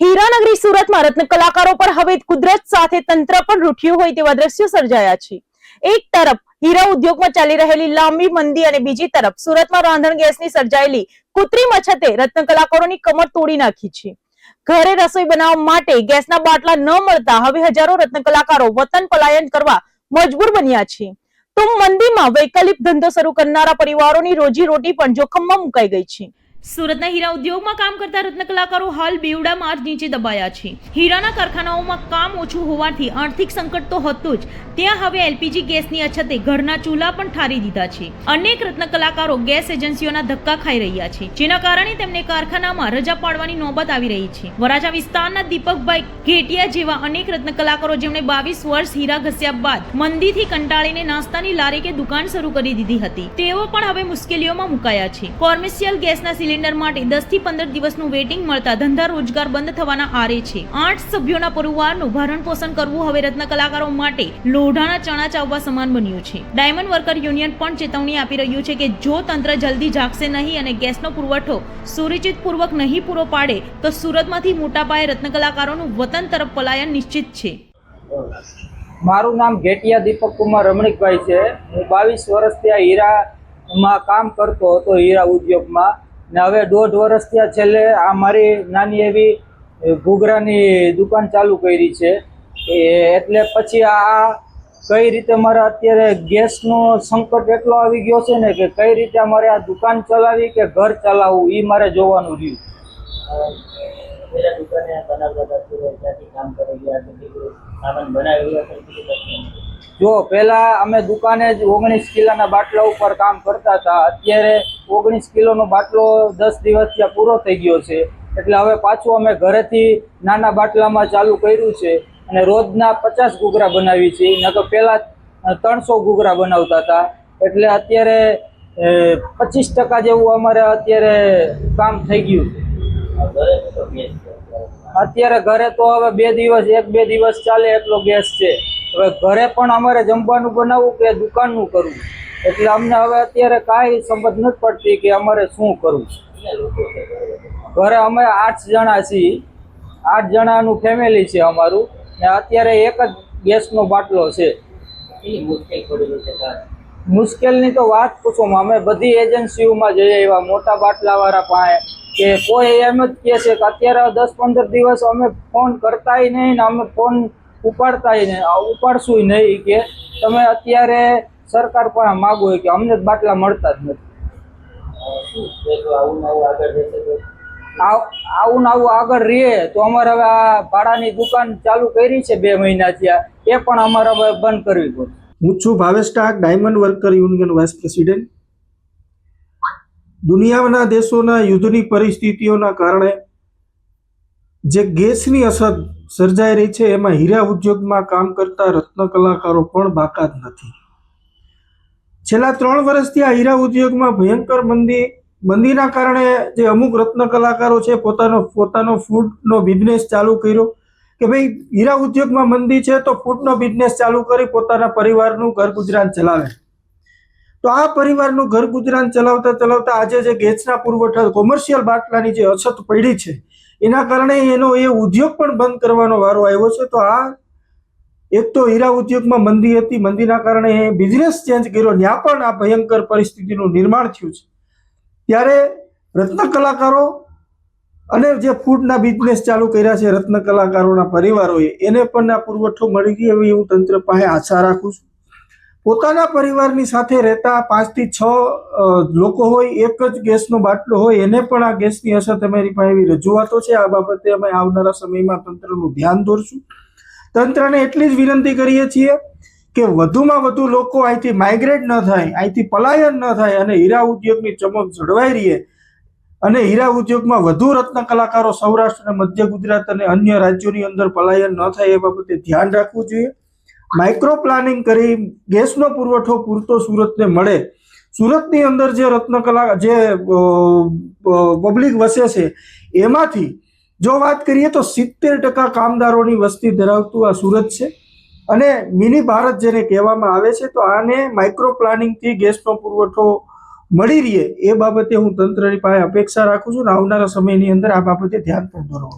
હીરાનગરી સુરતમાં રત્ન કલાકારો પર હવે કુદરત સાથે તંત્ર પણ રૂઠ્યું હોય તેવા દ્રશ્યો સર્જાયા છે। એક તરફ હીરા ઉદ્યોગમાં ચાલી રહેલી લાંબી મંદી અને બીજી તરફ સુરતમાં રાંધણ ગેસની સર્જાયેલી કૃત્રિમ અછતે રત્ન કલાકારોની કમર તોડી નાખી છે। ઘરે રસોઈ બનાવવા માટે ગેસના બાટલા ન મળતા હવે હજારો રત્ન કલાકારો વતન પલાયન કરવા મજબૂર બન્યા છે। તો મંદીમાં વૈકલ્પિક ધંધો શરૂ કરનારા પરિવારોની રોજીરોટી પણ જોખમમાં મુકાઈ ગઈ છે। સુરતના હીરા ઉદ્યોગમાં કામ કરતા રત્ન કલાકારો હાલ બેવડા માર્ગ નીચે દબાયા છે। હીરાના કારખાનાઓમાં કામ ઓછું હોવાથી આર્થિક સંકટ તો હતું જ, ત્યાં હવે એલપીજી ગેસની અછતે ઘરના ચૂલા પણ ઠારી દીધા છે। અનેક રત્ન કલાકારો ગેસ એજન્સીઓના ધક્કા ખાઈ રહ્યા છે, જેના કારણે તેમને કારખાનામાં રજા પાડવાની નોબત આવી રહી છે। વરાછા વિસ્તારના દીપકભાઈ ઘેટિયા જેવા અનેક રત્ન કલાકારો જેમણે 22 વર્ષ હીરા ઘસ્યા બાદ મંદીથી કંટાળીને નાસ્તાની લારી કે દુકાન શરૂ કરી દીધી હતી, તેઓ પણ હવે મુશ્કેલીઓમાં મુકાયા છે। કોમર્શિયલ ગેસના સિલિન્ડર માટે 10 થી 15 દિવસનું વેટિંગ મળતા ધંધા રોજગાર બંધ થવાના આરે છે। 8 સભ્યોના પરિવારનું ભરણ પોષણ કરવું હવે રત્ન કલાકારો માટે લોઢાના ચણા ચાવવા સમાન બન્યું છે। ડાયમંડ વર્કર યુનિયન પણ ચેતવણી આપી રહ્યું છે કે જો તંત્ર જલ્દી જાગશે નહીં અને ગેસનો પુરવઠો સુનિશ્ચિત પૂર્વક નહીં પૂરો પાડે તો સુરતમાંથી મોટા પાયે રત્ન કલાકારોનું વતન તરફ પલાયન નિશ્ચિત છે। મારું નામ ઘેટિયા દીપક કુમાર રમણીકભાઈ છે। હું 22 વર્ષથી આ હીરામાં કામ કરતો હતો, હીરા ઉદ્યોગમાં, ને હવે 1.5 વર્ષથી છેલ્લે આ મારી નાની એવી ઘૂઘરાની દુકાન ચાલુ કરી છે। એટલે પછી આ કઈ રીતે મારે અત્યારે ગેસનો સંકટ એટલો આવી ગયો છે ને કે કઈ રીતે મારે આ દુકાન ચલાવવી કે ઘર ચલાવવું એ મારે જોવાનું રહ્યું। જો પહેલા અમે દુકાને જ 19 કિલોના બાટલા ઉપર કામ કરતા હતા, અત્યારે 19 કિલોનો બાટલો 10 દિવસથી પૂરો થઈ ગયો છે। એટલે હવે પાછું અમે ઘરેથી નાના બાટલામાં ચાલુ કર્યું છે અને રોજના 50 ઘૂઘરા બનાવી છે, ન તો પહેલા 300 ઘૂઘરા બનાવતા હતા। એટલે અત્યારે 25% જેવું અમારે અત્યારે કામ થઈ ગયું છે। અત્યારે ઘરે તો હવે 1-2 દિવસ ચાલે એટલો ગેસ છે। હવે ઘરે પણ અમારે જમવાનું બનાવવું કે દુકાનનું કરવું, એટલે અમને હવે અત્યારે કાંઈ સમજ નથી પડતી કે અમારે શું કરવું। ઘરે અમે 8 જણા છીએ, 8 જણાનું ફેમિલી છે અમારું, ને અત્યારે એક જ ગેસનો બાટલો છે। મુશ્કેલની તો વાત પૂછો, અમે બધી એજન્સીઓમાં જઈએ, એવા મોટા બાટલાવાળા પાસે, કે કોઈ એમ જ કહે છે કે અત્યારે 10-15 દિવસ અમે ફોન કરતાય નહીં ને અમે ફોન ઉપાડતાય નહીં, ઉપાડશું નહીં, કે તમે અત્યારે સરકાર પણ માગો કે અમને જ બાટલા મળતા જ નથી। આવું ને આવું આગળ રહીએ તો અમારે હવે આ ભાડાની દુકાન ચાલુ કરી છે 2 મહિના થયા, એ પણ અમારે હવે બંધ કરવી પડશે। હું છું Bhavesh Tak, diamond worker union vice president. દુનિયાના દેશોના યુદ્ધની પરિસ્થિતિઓના કારણે જે ગેસની અછત સર્જાઈ રહી છે, એમાં હીરા ઉદ્યોગમાં કામ કરતા રત્ન કલાકારો પણ બાકાત નથી। છેલ્લા 3 વર્ષથી આ હીરા ઉદ્યોગમાં ભયંકર મંદીના કારણે જે અમુક રત્ન કલાકારો છે પોતાનો ફૂડનો બિઝનેસ ચાલુ કર્યો કે ભાઈ હીરા ઉદ્યોગમાં મંદી છે તો ફૂડનો બિઝનેસ ચાલુ કરી પોતાના પરિવારનું ઘર ગુજરાન ચલાવે। તો આ પરિવારનું ઘર ગુજરાન ચલાવતા આજે જે ગેસના પુરવઠા કોમર્શિયલ બાટલાની જે અછત પડી છે એના કારણે એનો એ ઉદ્યોગ પણ બંધ કરવાનો વારો આવ્યો છે। તો આ એક તો હીરા ઉદ્યોગમાં મંદી હતી, મંદીના કારણે એ બિઝનેસ ચેન્જ કર્યો, ત્યાં પણ આ ભયંકર પરિસ્થિતિનું નિર્માણ થયું છે। ત્યારે રત્ન કલાકારો અને જે ફૂડના બિઝનેસ ચાલુ કર્યા છે રત્ન કલાકારોના પરિવારોએ, એને પણ આ પુરવઠો મળી ગયો એવી હું તંત્ર પાસે આશા રાખું છું। પોતાના પરિવારની સાથે રહેતા 5 થી 6 લોકો હોય, એક જ ગેસનો બાટલો હોય, એને પણ આ ગેસની અછત અમારી પાસે એવી રજૂઆતો છે। આ બાબતે અમે આવનારા સમયમાં તંત્રનું ધ્યાન દોરશું। તંત્રને એટલી જ વિનંતી કરીએ છીએ કે વધુમાં વધુ લોકો અહીંથી માઇગ્રેટ ન થાય, અહીંથી પલાયન ન થાય અને હીરા ઉદ્યોગની ચમક જળવાઈ રહે અને હીરા ઉદ્યોગમાં વધુ રત્ન કલાકારો સૌરાષ્ટ્ર અને મધ્ય ગુજરાત અને અન્ય રાજ્યોની અંદર પલાયન ન થાય એ બાબતે ધ્યાન રાખવું જોઈએ। માઇક્રો પ્લાનિંગ કરી ગેસનો પુરવઠો પૂરતો સુરતને મળે। સુરતની અંદર જે જે પબ્લિક વસે છે એમાંથી જો વાત કરીએ તો 70% કામદારોની વસ્તી ધરાવતું આ સુરત છે અને મિની ભારત જેને કહેવામાં આવે છે। તો આને માઇક્રો પ્લાનિંગથી ગેસનો પુરવઠો મળી રહે એ બાબતે હું તંત્રની પાસે અપેક્ષા રાખું છું અને આવનારા સમયની અંદર આ બાબતે ધ્યાન પણ દોરવું।